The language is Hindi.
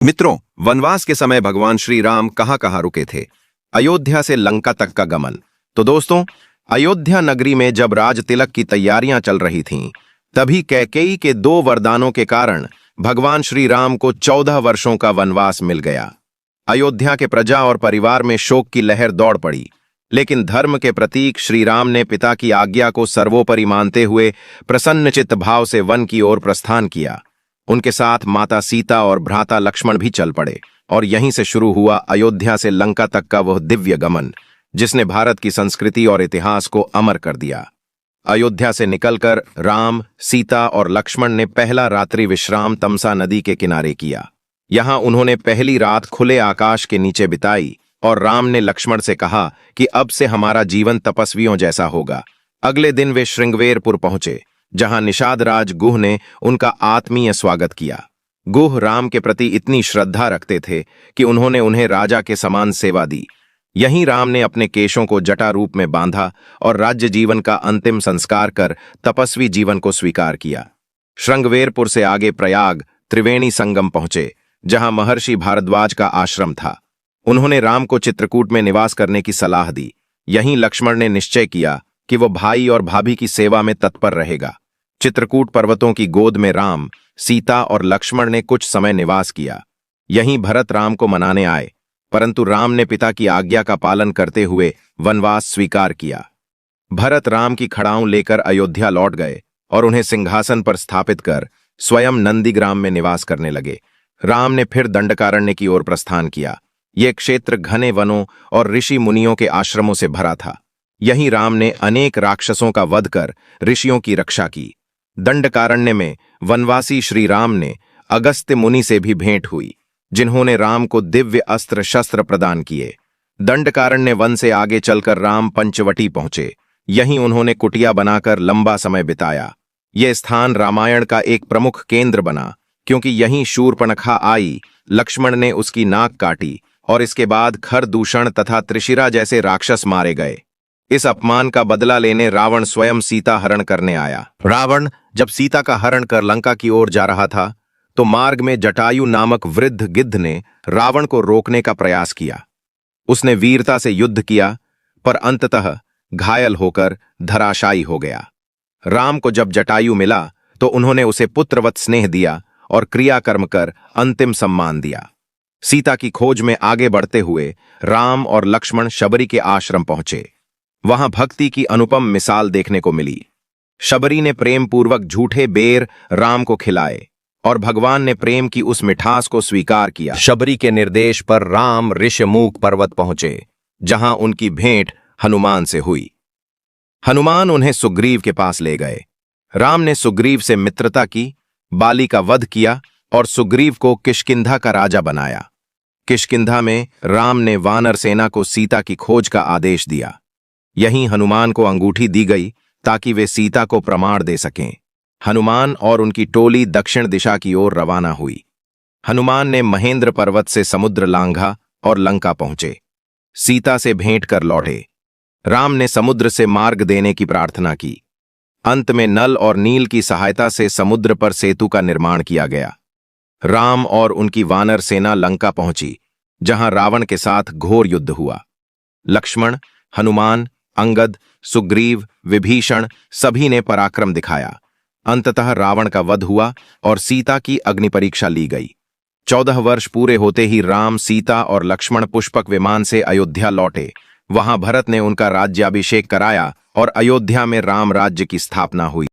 मित्रों, वनवास के समय भगवान श्री राम कहाँ रुके थे? अयोध्या से लंका तक का गमन। तो दोस्तों, अयोध्या नगरी में जब राज तिलक की तैयारियां चल रही थीं, तभी कैकेयी के 2 वरदानों के कारण भगवान श्री राम को 14 वर्षों का वनवास मिल गया। अयोध्या के प्रजा और परिवार में शोक की लहर दौड़ पड़ी, लेकिन धर्म के प्रतीक श्री राम ने पिता की आज्ञा को सर्वोपरि मानते हुए प्रसन्नचित्त भाव से वन की ओर प्रस्थान किया। उनके साथ माता सीता और भ्राता लक्ष्मण भी चल पड़े और यहीं से शुरू हुआ अयोध्या से लंका तक का वह दिव्य गमन, जिसने भारत की संस्कृति और इतिहास को अमर कर दिया। अयोध्या से निकलकर राम, सीता और लक्ष्मण ने पहला रात्रि विश्राम तमसा नदी के किनारे किया। यहां उन्होंने पहली रात खुले आकाश के नीचे बिताई और राम ने लक्ष्मण से कहा कि अब से हमारा जीवन तपस्वियों जैसा होगा। अगले दिन वे श्रृंगवेरपुर पहुंचे, जहां निषाद राज गुह ने उनका आत्मीय स्वागत किया। गुह राम के प्रति इतनी श्रद्धा रखते थे कि उन्होंने उन्हें राजा के समान सेवा दी। यहीं राम ने अपने केशों को जटा रूप में बांधा और राज्य जीवन का अंतिम संस्कार कर तपस्वी जीवन को स्वीकार किया। श्रृंगवेरपुर से आगे प्रयाग त्रिवेणी संगम पहुंचे, जहां महर्षि भारद्वाज का आश्रम था। उन्होंने राम को चित्रकूट में निवास करने की सलाह दी। यहीं लक्ष्मण ने निश्चय किया कि वो भाई और भाभी की सेवा में तत्पर रहेगा। चित्रकूट पर्वतों की गोद में राम, सीता और लक्ष्मण ने कुछ समय निवास किया। यहीं भरत राम को मनाने आए, परंतु राम ने पिता की आज्ञा का पालन करते हुए वनवास स्वीकार किया। भरत राम की खड़ाऊं लेकर अयोध्या लौट गए और उन्हें सिंहासन पर स्थापित कर स्वयं नंदीग्राम में निवास करने लगे। राम ने फिर दंडकारण्य की ओर प्रस्थान किया। यह क्षेत्र घने वनों और ऋषि मुनियों के आश्रमों से भरा था। यहीं राम ने अनेक राक्षसों का वध कर ऋषियों की रक्षा की। दंडकारण्य में वनवासी श्री राम ने अगस्त्य मुनि से भी भेंट हुई, जिन्होंने राम को दिव्य अस्त्र शस्त्र प्रदान किए। दंडकारण्य वन से आगे चलकर राम पंचवटी पहुंचे। यहीं उन्होंने कुटिया बनाकर लंबा समय बिताया। यह स्थान रामायण का एक प्रमुख केंद्र बना, क्योंकि यहीं शूर्पणखा आई, लक्ष्मण ने उसकी नाक काटी और इसके बाद खरदूषण तथा त्रिशिरा जैसे राक्षस मारे गए। इस अपमान का बदला लेने रावण स्वयं सीता हरण करने आया। रावण जब सीता का हरण कर लंका की ओर जा रहा था, तो मार्ग में जटायु नामक वृद्ध गिद्ध ने रावण को रोकने का प्रयास किया। उसने वीरता से युद्ध किया, पर अंततः घायल होकर धराशायी हो गया। राम को जब जटायु मिला, तो उन्होंने उसे पुत्रवत स्नेह दिया और क्रियाकर्म कर अंतिम सम्मान दिया। सीता की खोज में आगे बढ़ते हुए राम और लक्ष्मण शबरी के आश्रम पहुंचे। वहां भक्ति की अनुपम मिसाल देखने को मिली। शबरी ने प्रेम पूर्वक झूठे बेर राम को खिलाए और भगवान ने प्रेम की उस मिठास को स्वीकार किया। शबरी के निर्देश पर राम ऋषमुख पर्वत पहुंचे, जहां उनकी भेंट हनुमान से हुई। हनुमान उन्हें सुग्रीव के पास ले गए। राम ने सुग्रीव से मित्रता की, बाली का वध किया और सुग्रीव को किष्किंधा का राजा बनाया। किष्किंधा में राम ने वानर सेना को सीता की खोज का आदेश दिया। यहीं हनुमान को अंगूठी दी गई ताकि वे सीता को प्रमाण दे सकें। हनुमान और उनकी टोली दक्षिण दिशा की ओर रवाना हुई। हनुमान ने महेंद्र पर्वत से समुद्र लांघा और लंका पहुंचे। सीता से भेंट कर लौटे। राम ने समुद्र से मार्ग देने की प्रार्थना की। अंत में नल और नील की सहायता से समुद्र पर सेतु का निर्माण किया गया। राम और उनकी वानर सेना लंका पहुंची, जहां रावण के साथ घोर युद्ध हुआ। लक्ष्मण, हनुमान, अंगद, सुग्रीव, विभीषण सभी ने पराक्रम दिखाया। अंततः रावण का वध हुआ और सीता की अग्नि परीक्षा ली गई। 14 वर्ष पूरे होते ही राम, सीता और लक्ष्मण पुष्पक विमान से अयोध्या लौटे। वहां भरत ने उनका राज्याभिषेक कराया और अयोध्या में राम राज्य की स्थापना हुई।